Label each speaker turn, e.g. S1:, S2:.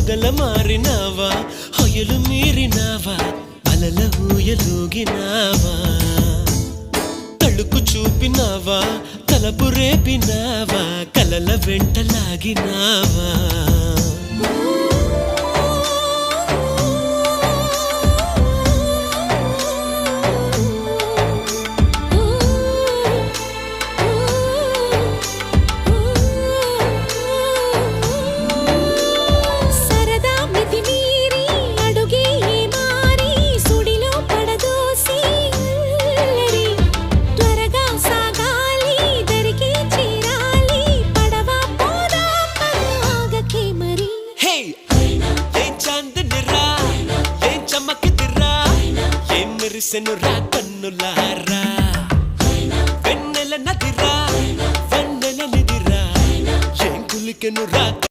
S1: పగల మారినావా హొయలు మీరినావా అలల ఊయలూగినావా తళుకు చూపినావా తలపు రేపినావా కలల వెంటలాగినావా మెరిసెనురా కన్నులారా వెన్నెల నదిరా వెన్నెల నిదిరా ఏం కులికెనురా